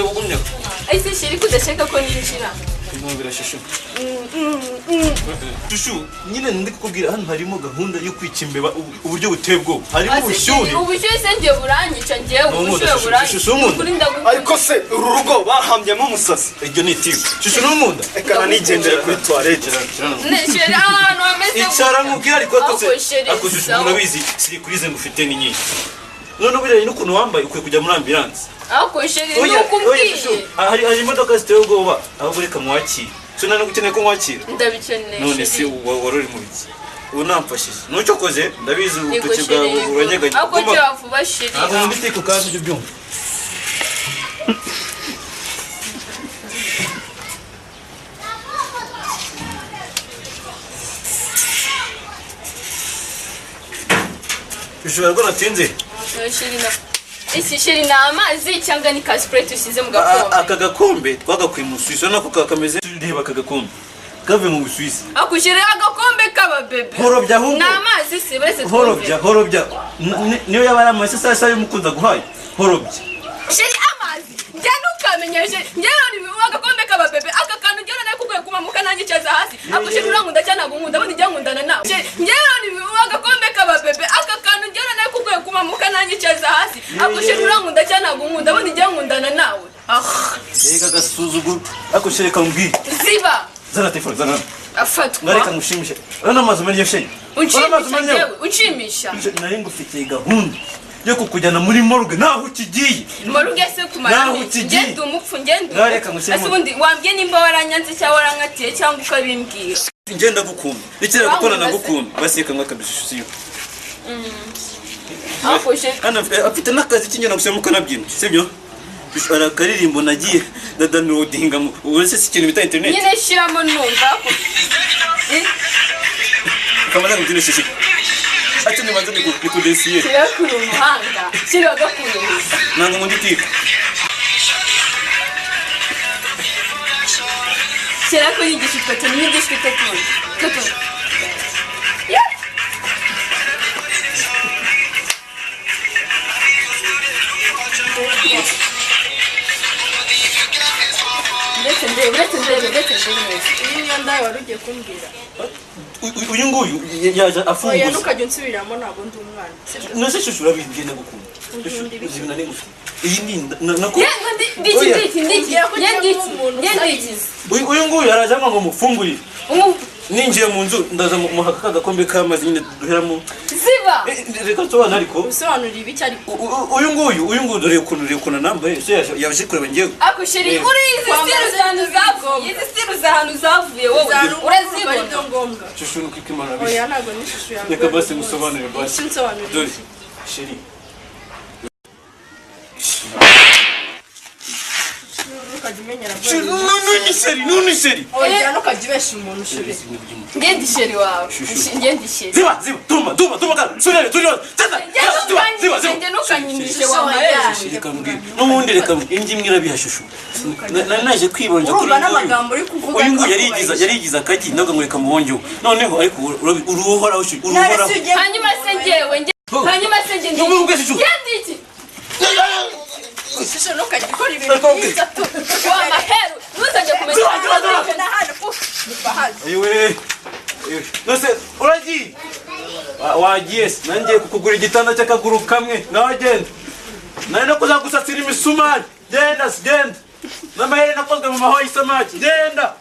ugumye ese shiri kudashaka ko ninjira Ntumbira shushu. Shushu, nyine ndi kukubwira hano harimo gahunda yo kwica imbeba uburyo butebwo. Harimo ubushyuhe. Ubushyuhe se ngiye buranyica ngiye ubushyuhe buranyica. Ariko se uru rugo bahambyemo umusasi. Iryo ni tipu. Shushu n'umunda. Ekana nigendera kuri toilette. Sheri ahantu hameze. Icara nkubwira ariko ako shushu murabizi siri kuri ze ngufite ni nyinshi. None ubiranye n'ukuntu wambaye ukwiye kujya muri ambulance. Ako sheri nukumbwiye. Hari imodoka ziteye ubwoba ahubwo reka mwakire. Sona no gukeneye ko mwakira. Ndabikeneye. None se warori mu biki. Ubu namfashije. Nucyo koze ndabizi ubutoki bwawe uranyeganye. Ako cyo bavuba sheri. Abo ndite ku kazi ibyo byumva. Ushobora ko natinze. Sheri na amazi cyangwa ni kasprete usize mu gakombe. Aka gakombe twagakuye mu Suisse nako kakameze ndeba aka gakombe. Kave mu Suisse. Akushire agakombe kaba bebe. Horobya ahubwo. Na amazi se bese Horobya. Niyo yabara amase sasa y'umukunza guhaye. Horobya. Sheri amazi. Nukamenyeje. Ngero ni agakombe kaba bebe. Aka kantu ngero nayo kuguye kumamuka nanyicaza hasi. Akushire urankunda cyane agukunda bandi jyankundana nawe. Ngero ni agakombe kaba bebe. Aka kantu ngero nayo kuguye kumamuka nanyicaza hasi. Akushire urankunda cyane agukunda bandi jyankundana nawe. Ega gasuzuguro. Akushire kambwi. Ziba. Zana telefone zana. Afatwa. Ngareka mushimishe. Urana amazi menyo sheni. Unshimisha. Nari ngufitiye gahunda yo kukujyana muri morgue naho ukigiye. Morgue se kumara. Ngende umupfu ngende. Ngareka mushimishe. Asubundi wambye nimba waranyanze cyangwa warankatiye cyangwa ukabimbwira. Ngenda gukunda. Nikira gukora nagukunda. Baseka ngakabishushiyo. Ana afite nakazi kinyana gusemuka nabyina. Sibyo? Bishara karirimbo nagiye ndadownloadinga mu uretse ikintu bita internet. Nyine shiramo numva ko. Kamara ngire shishi. Ati ni manze nikudesiye. Sirakuru muhanga. Shiraga kuno. Nanga ngo nditike. Sirako yigishitwa cyane yigishitwa cyane. Toto. Uyu nguyu yaje afunguza. Oya nukajya unsubiramo ntabwo ndi umwana. Nose shushu urabigenda gukunda. Uzibina ni gufi. Iyi ni nako. Uyu nguyu yaraje ngo mufungurire. Ninjiye mu nzu ndaza muhaka agakombe k'amazi nyine duheramo. Ziba. Reka tubana ariko. Usobanura ibiki ariko. Uyu nguyu dore ukuntu nambaye se yaje kureba ngewe. Akushiri uri izi stiru zanu zavuye. Izi stiru zanu zavuye wowe. Urazibona ngombwa. Shushu n'ukikimana bisi. Oya ntago ni shushu yangu. Reka basi musobanure basi. Nsobanure. Dore. Sheri. Nuni seri. Oya nukajibesha umuntu shuri. Ngendi sheri wawe. Ngendi sheri. Ziba, tuma kana. Surere, turi. Ziba. Ngendi nukanyimishe wawe. N'ubundi reka ingi mwira bihashushu. Naje kwibonja kuri. N'amagambo uri kuvuga. Uyu ngo yarigiza akaji naga ngo reka muhonjo. Noneho ariko uruhoraho shuri. Uruhoraho. Hanyuma se ngewe. Ngendi iki? Shisho nukajya ukora ibintu bitatu. Wa maheru. Nuzajya kumenya. Ayiwe. Nose uragiye. Wagiye nangiye kukugura igitanda cy'akaguru kamwe nawagenda. Nari no kuzagusasira imisumari. Genda. N'amahere nakozwe mu mahoyi samaki. Genda.